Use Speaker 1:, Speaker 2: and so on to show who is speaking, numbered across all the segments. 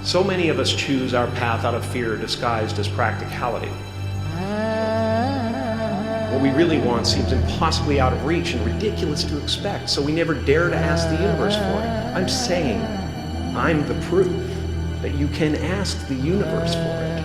Speaker 1: So many of us choose our path out of fear disguised as practicality. What we really want seems impossibly out of reach and ridiculous to expect, so we never dare to ask the universe for it. I'm saying, I'm the proof that you can ask the universe for it.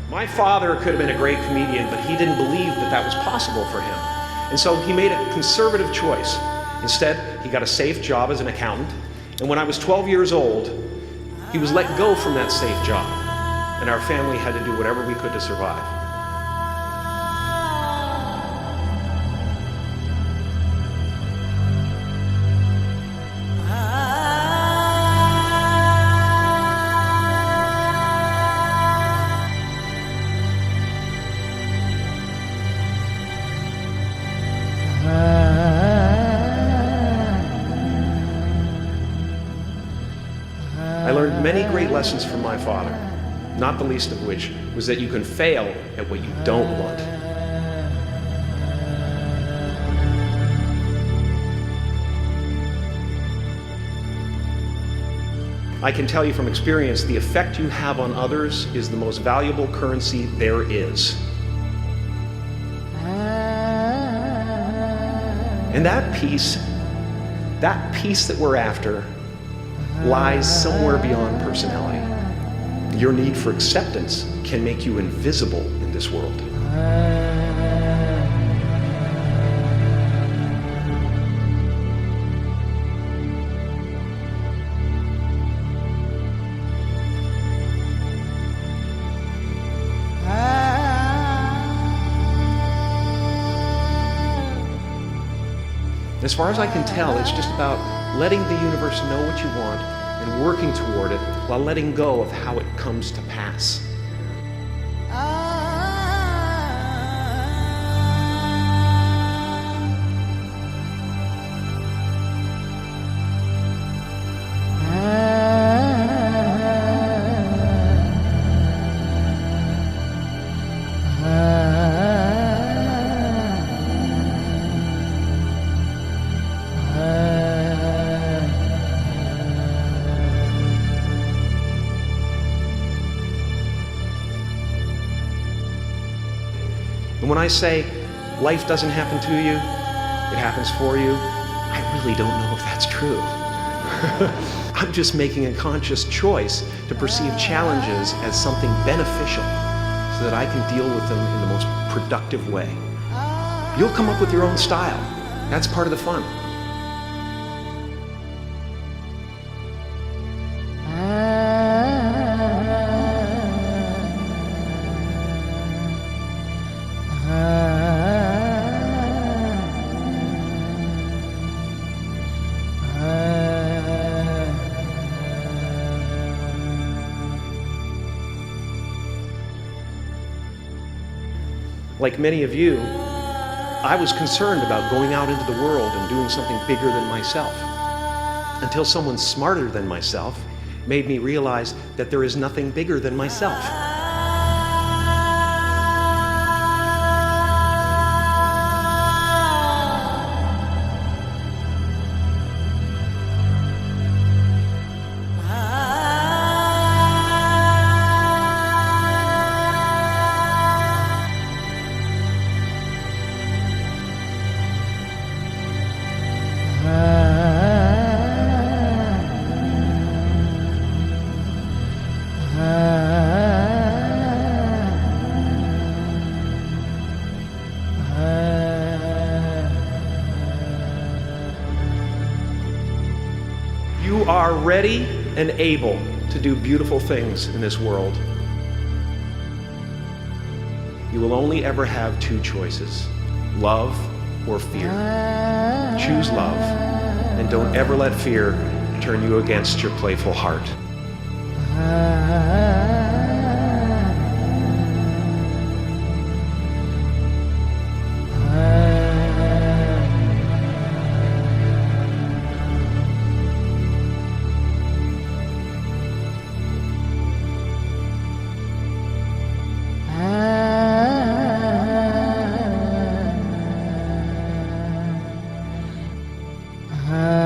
Speaker 1: My father could have been a great comedian, but he didn't believe that that was possible for him. And so he made a conservative choice. Instead, he got a safe job as an accountant. And when I was 12 years old, he was let go from that safe job. And our family had to do whatever we could to survive. I learned many great lessons from my father, not the least of which was that you can fail at what you don't want. I can tell you from experience, the effect you have on others is the most valuable currency there is. And that peace that we're after lies somewhere beyond personality. Your need for acceptance can make you invisible in this world. As far as I can tell, it's just about letting the universe know what you want and working toward it while letting go of how it comes to pass. And when I say life doesn't happen to you, it happens for you, I really don't know if that's true. I'm just making a conscious choice to perceive challenges as something beneficial so that I can deal with them in the most productive way. You'll come up with your own style. That's part of the fun. Like many of you, I was concerned about going out into the world and doing something bigger than myself, until someone smarter than myself made me realize that there is nothing bigger than myself.
Speaker 2: ah
Speaker 1: you are ready and able to do beautiful things in this world, you will only ever have two choices: love or fear. Choose love, and don't ever let fear turn you against your playful heart.
Speaker 2: Ah